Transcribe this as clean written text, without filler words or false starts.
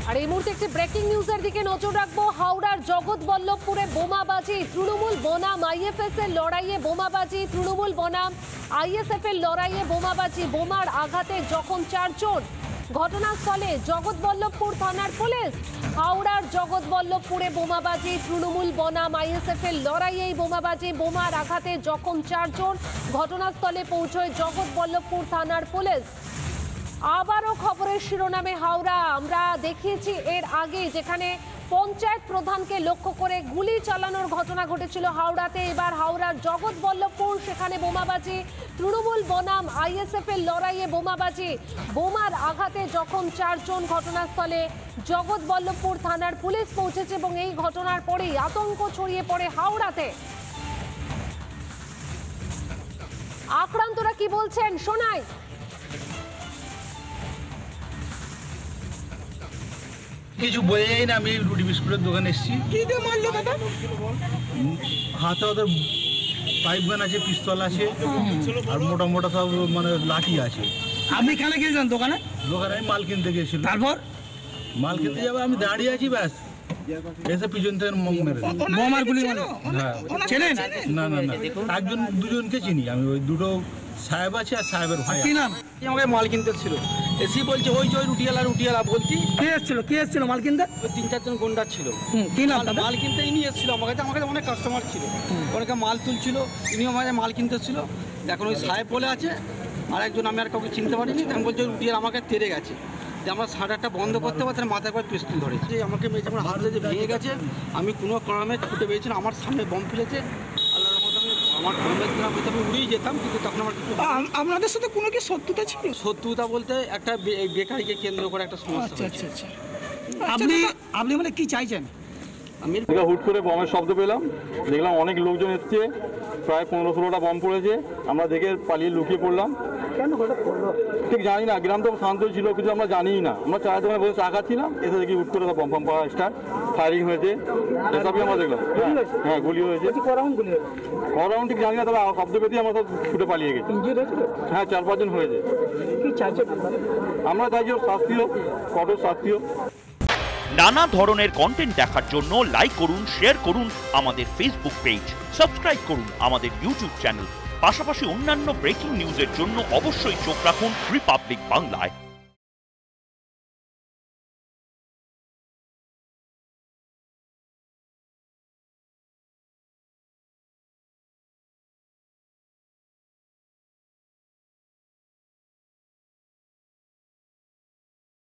আর এই মুহূর্তে একটি ব্রেকিং নিউজের দিকে নজর রাখবো। হাওড়ার জগৎবল্লভপুরে বোমাবাজি, তৃণমূল বনাম আইএসএফ এর লড়াইয়ে বোমাবাজি, তৃণমূল বনাম আইএসএফ এর লড়াইয়ে বোমাবাজি, বোমার আঘাতে জখম 4 জন। ঘটনাস্থলে জগৎবল্লভপুর থানার পুলিশ। হাওড়ার জগৎবল্লভপুরে বোমাবাজি, তৃণমূল বনাম আইএসএফ এর লড়াইয়ে বোমাবাজি, বোমার আঘাতে জখম 4 জন। ঘটনাস্থলে পৌঁছয় জগৎবল্লভপুর থানার পুলিশ। আবারও খবরের শিরোনামে হাওড়া। আমরা দেখিয়েছি এর আগে যেখানে পঞ্চায়েত প্রধানকে লক্ষ্য করে গুলি চালানোর ঘটনা ঘটেছিল হাওড়াতে। এবার হাওড়ার জগৎবল্লভপুর, সেখানে বোমাবাজি, তৃণমূল বনাম আইএসএফ এর লড়াইয়ে বোমাবাজি, বোমার আঘাতে জখম 4 জন। ঘটনাস্থলে জগৎবল্লভপুর থানার পুলিশ পৌঁছেছে এবং এই ঘটনার পরেই আতঙ্ক ছড়িয়ে পড়ে হাওড়াতে। আক্রান্তরা কি বলছেন শোনাই। কিছু বোঝা যায় না। আমি রুটি বিস্কুটের দোকানে এসেছি। হাতে ওদের পাইপ গান আছে, পিস্তল আছে, আর মোটা মোটা সব মানে লাঠি আছে। আপনি কেন গিয়েছেন দোকানে? দোকানে আমি মাল কিনতে গেছিলাম। তারপর মাল কিনতে যাবে, আমি দাঁড়িয়ে আছি, ব্যাস এসে পিছন থেকে মেরে বোমার গুলি। হ্যাঁ, চেনেন? না না না, একজন দুজনকে চিনি আমি। ওই দুটো সাহেব আছে আর সাহেবের ভাই। কি নাম? আমাকে মাল কিনতে ছিল, এসি বলছে ওই যে রুটিওয়ালা বলছি। কে এসেছিল মাল কিনতে? ওই 3-4 জন গুন্ডা ছিল। কি নাম? মাল কিনতে ইনি এসেছিল আমার কাছে অনেক কাস্টমার ছিল, অনেকে মাল তুলছিল, ইনিও আমাকে মাল কিনতে ছিল। এখন ওই সাহেব বলে আছে, আর একজন আমি আর কাউকে চিনতে পারিনি। আমি বলছি রুটিওয়ালা আমাকে তেড়ে গেছে, যে আমরা সাঁটারটা বন্ধ করতে পারছি না, মাথায় একবার পিস্তল ধরেছে। যে আমাকে মেয়েছে, আমার হাতে যে ভেঙে গেছে, আমি কোনো কারণে ছুটে পেয়েছিলাম, আমার সামনে বম ফেলেছে। আল্লাহর মতো আমার আমি উড়েই যেতাম, কিন্তু তখন আমার কিছু। আপনাদের সাথে কোনো কি শত্রুতা ছিল? শত্রুতা বলতে একটা বেকারিকে কেন্দ্র করে একটা সমস্যা। আচ্ছা। আপনি মানে কি চাইছেন? আমি হুট করে বমের শব্দ পেলাম, দেখলাম অনেক লোকজন এসছে, প্রায় 15-16টা বম পড়েছে। আমরা দেখে পালিয়ে লুকিয়ে পড়লাম। ঠিক জানি না, গ্রাম তো শান্ত ছিল, কিন্তু আমরা জানিই না। আমরা চায়ের দোকানে বসে চা খাচ্ছিলাম, এসে দেখি হুট করে বম পড়া স্টার্ট, ফায়ারিং হয়েছে, এসবই আমরা দেখলাম। হ্যাঁ, গুলি হয়েছে। রাউন্ড ঠিক জানি না, তবে শব্দ পেতেই আমরা সব ছুটে পালিয়ে গেছি। হ্যাঁ, 4-5 জন হয়েছে। আমরা চাইছি শাস্তি হোক, কঠোর শাস্তি হোক। নানা ধরনের কন্টেন্ট দেখার জন্য লাইক করুন, শেয়ার করুন আমাদের ফেসবুক পেজ, সাবস্ক্রাইব করুন আমাদের ইউটিউব চ্যানেল। পাশাপাশি অন্যান্য ব্রেকিং নিউজের জন্য অবশ্যই চোখ রাখুন রিপাবলিক বাংলায়।